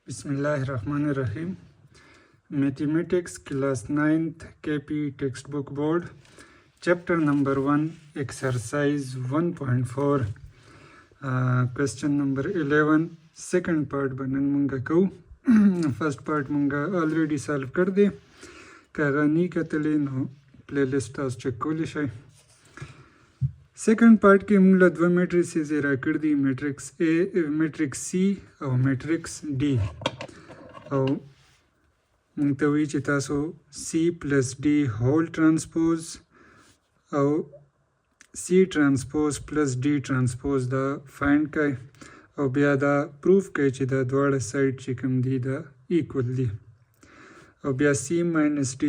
Bismillahirrahmanirrahim. Mathematics class 9th KP textbook board. Chapter number 1 exercise 1.4 question number 11 second part banan munga ko first part munga already solve kar de kaga ni katale no playlist as check koli shai second part کې موږ له دوه میټریسز را کړ دي میټرکس A میټرکس C او میټرکس D او موږ ته وی چې تاسو C plus D هول ترانسپوز او C ترانسپوز plus D ترانسپوز دا فایند کړئ او بیا دا پروف کړئ چې دا دواړه سایډ چې کوم دي دا ایکوال دي او بیا C minus D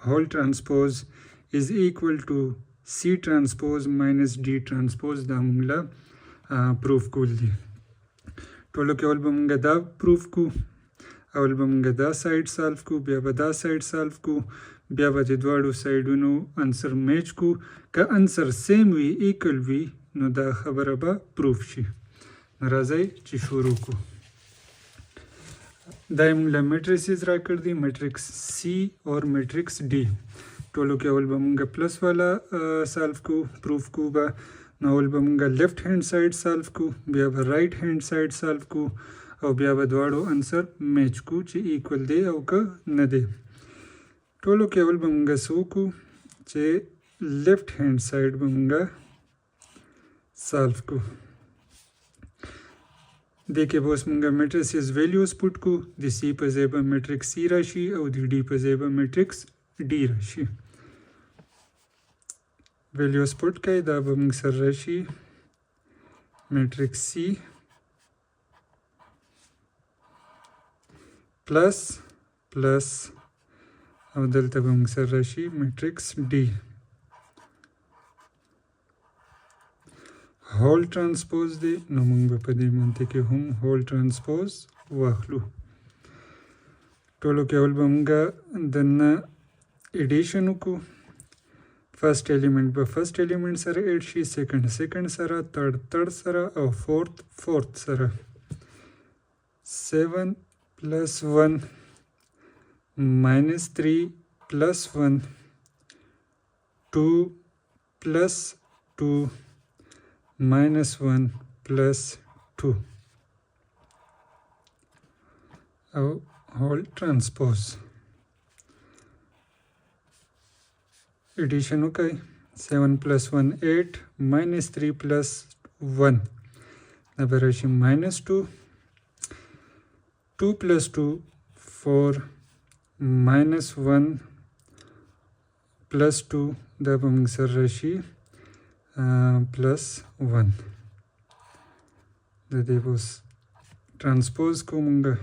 هول ترانسپوز is equal to C transpose minus D transpose دا موږ له پروف کول دي ټولو کې اول به موږ دا پروف کو اول به موږ دا سایډ سالف کو بیا به دا سایډ سالف کو بیا به د دواړو سایډونو انسر میچ کو که انسر سیم وي ایکل وي نو دا خبره به پروف شي راځئ چې شروع کو دا موږ له میټریسز را کړ دي میټرکس C اور میټرکس D ټولو کې اول به مونږ پلس والا سالف کو پروف کو به نو اول به مونږ لیفت هینډ سایډ سالف کو بیا به رائټ هینډ سایډ سالف کو او بیا به دواړو انسر میچ کو چې ایکول دی او که نه دی ټولو کې اول به مونږ څه وکړو چې لیفت هینډ سایډ به مونږ سالف کو دې کې به اوس مونږ میټریسز ویلیوز پوټ کو د C په ځای به میټرکس C راشي او د D په ځای به میټرکس D راشي ویلیوز پوټ کړئ دا به موږ سره راشي میټرکس C پلس او دلته به موږ سره راشي میټرکس D هول ترانسپوز دی نو موږ به په دې منطق کې هم هول ترانسپوز واخلو ټولو کې اول به موږ دننه ایډیشن وکړو فرست ایلیمنٹ به فرست ایلیمنٹ سره ایډ شي سیکنډ سره تھرد سره او فورث سره 7 plus 1 minus 3 plus 1 2 plus 2 minus 1 plus 2 او whole transpose addition okay 7 plus 1 8 minus 3 plus 1 nabarashi minus 2 2 plus 2 4 minus 1 plus 2 da bamsarashi plus 1 da devos transpose ko munga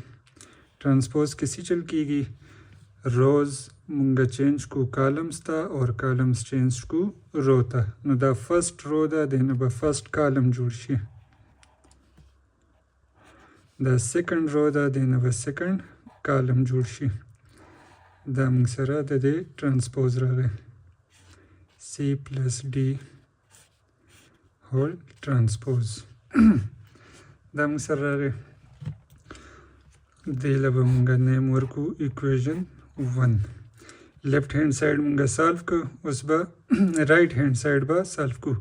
transpose किसी चल कीगी रोज मुंगा चेंज को कॉलम्स था और columns change को रो था नो दा फर्स्ट रो दा देन ब फर्स्ट कॉलम जोड़शी दा सेकंड रो दा देन ब सेकंड कॉलम जोड़शी दा मुंग सरा दा दे ट्रांसपोज रहे C plus D whole transpose दा मुंग सरा रहे دیله به مونږ نیم ورکو ایکویژن 1 لیفت هینډ سایډ مونږ سالف کو اوس به رائټ هینډ سایډ به سالف کو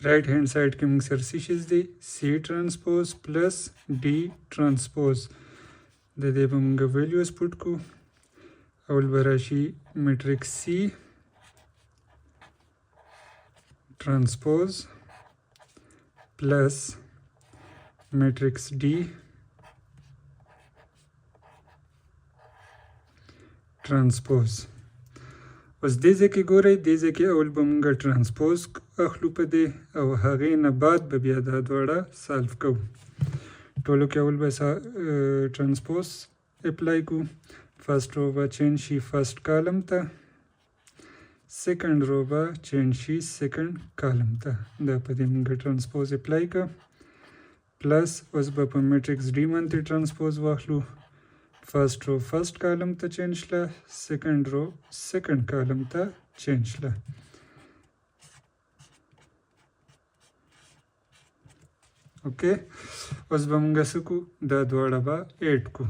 رائټ هینډ سایډ کې مونږ سره څه شي دی C ترانسپوز پلس D ترانسپوز د دې به مونږ ویلیوز پوټ کو اول به راشي میټرکس C ترانسپوز پلس میټرکس D transpose اوس دې ځکه ګورئ دې ځکه اول به موږ ترانسپوز اخلو په دې او هغې نه بعد به بیا دا دواړه سالف کوو ټولو کې اول به ترانسپوز اپلای کو فرست رو به چینج شي فرست کالم ته سیکنډ رو به چینج شي سیکنډ کالم ته دا په دې موږ ترانسپوز اپلای کړه پلس اوس به په میټرکس ډي باندې ترانسپوز واخلو first row first column ته چینج له second row second column ته چینج له اوکې اوس به موږ څه کو دا دواړه به ایډ کو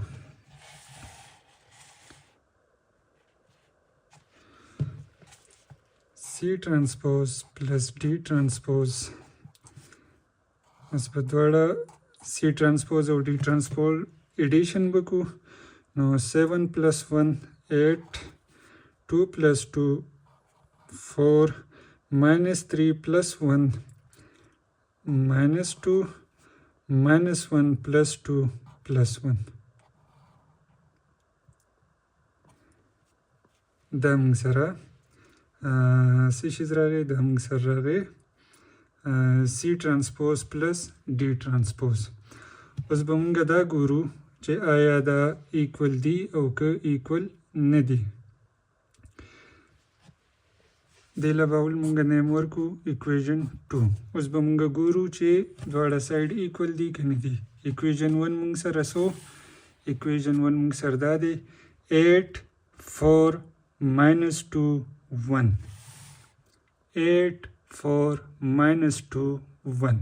C transpose plus D transpose اوس به دواړه C transpose او D transpose addition बकू नो 7 plus 1 8 2 plus 2 4 minus 3 plus 1 minus 2 minus 1 plus 2 plus 1 دا موږ سره څه شي راغی دا موږ سره راغی C transpose plus D transpose اوس به موږ دا ګورو چې آیا دا ایکول دی او که ایکول نه دی دې له به اول موږ نیم ورکو اکویژن 2 اوس به موږ ګورو چې دواړه سایډ ایکول دي که نه دي اکویژن 1 موږ سره سو اکویژن 1 موږ سره دا دی 8 4 minus 2 1 8 4 minus 2 1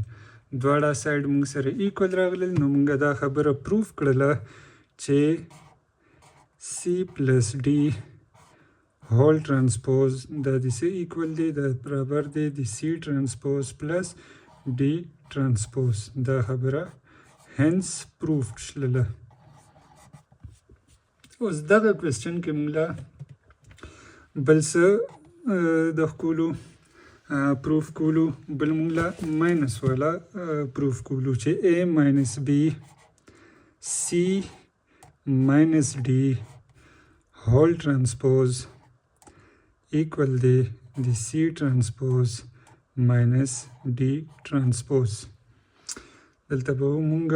دواړه سایډ موږ سره ایکول راغلل نو موږ دا خبره پروف کړله چې C plus D whole transpose دا د C ایکول دی دا برابر دی د C transpose plus D transpose دا خبره hence proved شلله اوس دغه کوېسچن کې موږ بل څه د ښکولو پروف کولو بل موږ له ماینس والا پروف کولو چې A minus B C minus D whole transpose equal دی د C transpose minus D transpose دلته به موږ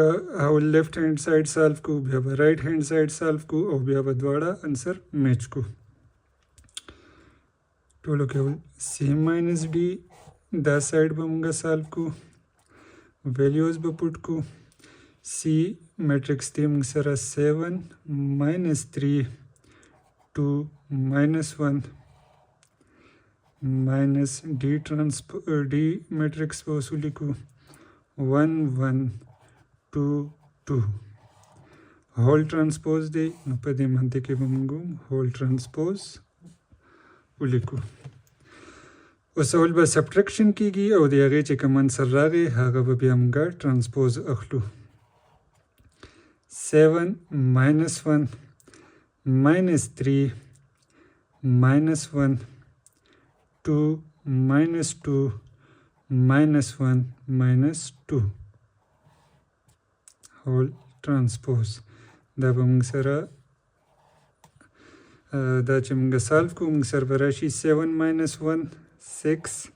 اول لیفټ هینډ سایډ سالو کو بیا به رایټ هینډ سایډ سالو کو او بیا به دواړه انسر میچ کو ټولو کې اول C minus D دا سایډ به موږ سالو کو ویلیوز به پټ کو C میټرکس دی موږ سره 7 minus 3 2 minus 1 minus D میټرکس به اوس ولیکو 1 1 2 2 هول ټرانسپوز دی نو په دې منطق کې به موږ هول ټرانسپوز ولیکو اوس اول به سبټرکشن کیږي او د هغې چې کوم انسر راغی هغه به بیا موږ ټرانسپوز اخلو 7 minus 1 minus 3 minus 1 2 minus 2 minus 1 minus 2 whole transpose دا به موږ سره دا چې موږ سالو کوو موږ سره به راشي 7 minus 1 6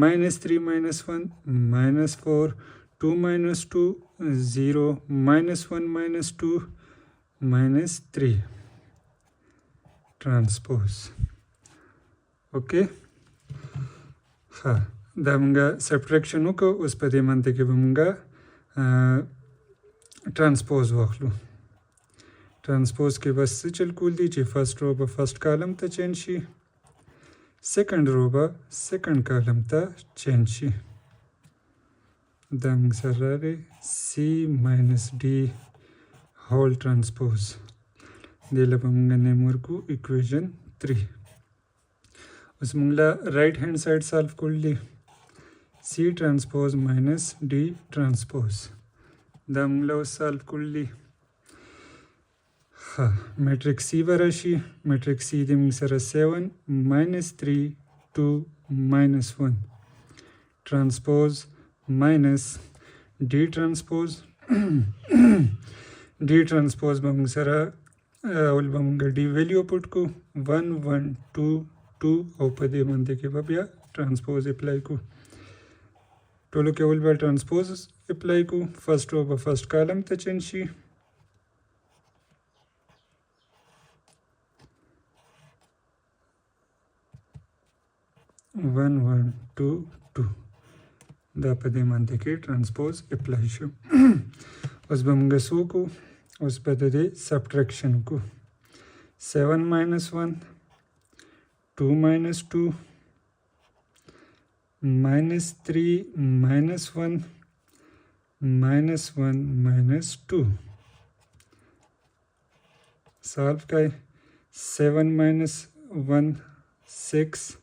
minus 3 minus 1 minus 4 2 minus 2 0 minus 1 minus 2 minus 3 transpose اوکې ها دا موږ سبټرکشن وکړو اوس په دې منطق کې به موږ ټرانسپوز واخلو ټرانسپوز کې بس څه چل کول دي چې فرست رو به فرست کالم ته چینج شي سیکنډ رو به سیکنډ کالم ته چینج شي دا موږ سره راغی C minus D whole transpose دې له به موږ نیم ورکو اکویژن 3 اوس موږ له رایټ هینډ سایډ سالو کول دي C transpose minus D transpose دا موږ له اوس سالو کول دي ها میټرکس C به راشي میټرکس C دی موږ سره 7 minus 3 2 minus 1 transpose minus D transpose D transpose به موږ سره اول به موږ D ویلیو پټ کو 1 1 2 2 او په دې باندې کې به بیا ټرانسپوز اپلای کو ټولو کې اول به ټرانسپوز اپلای کو فرست رو به فرست کالم ته چینج شي 1 1 2 2 دا په دې منطق کې ټرانسپوز اپلای شو اوس به موږ څه وکړو اوس به د دې سبټرکشن وکړو 7 minus 1 2 minus 2 minus 3 minus 1 -1 -2 सॉल्व करें 7 - 1 6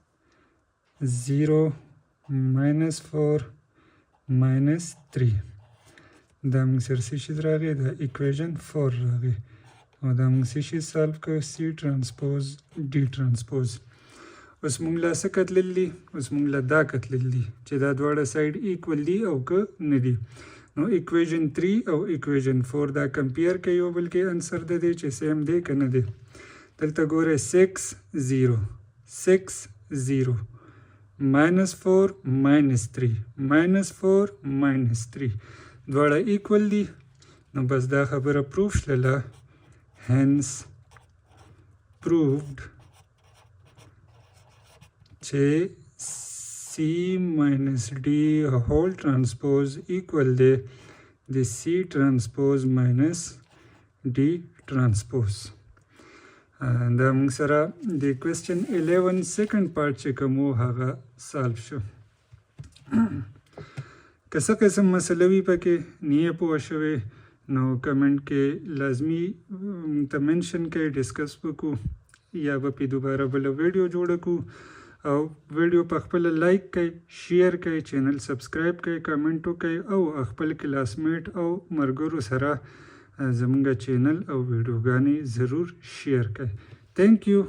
0 -4 -3 دا موږ سره څه شي راغی دا ایکویژن 4 راغی او دا موږ څه شي سالو کوو سی ټرانسپوز ډي ټرانسپوز اوس موږ لا څه کتللی دي اوس موږ لا دا کتللی دي چې دا دواړه سایډ ایکول دي او که نه دي نو ایکویژن 3 او ایکویژن 4 دا کمپیر کوي یو بل کې انسر د دې چې سیم دی که نه دی دلته ګوره 6 0 6 0 -4 -3 -4 -3 دواړه ایکول دي نو بس دا خبره پروف شلله hence proved چې C minus D whole transpose equal دی د C transpose minus D transpose دا موږ سره د کوېسچن 11 سیکنډ پارټ چې کوم و هغه سالو شو که څه قسم مسله وي پکې نه یې پوه شوې نو کمنټ کې لازمي ته منشن کوي ډسکس وکړو یا به پې دوباره بله ویډیو جوړه کړو او ویډیو په خپله لایک کوئ شیر کوئ چینل سبسکرایب کوئ کمنټ وکړئ او خپل کلاسمیټ او ملګرو سره زموږ چینل او ویډیوګانې ضرور شیر کوئ تھینک یو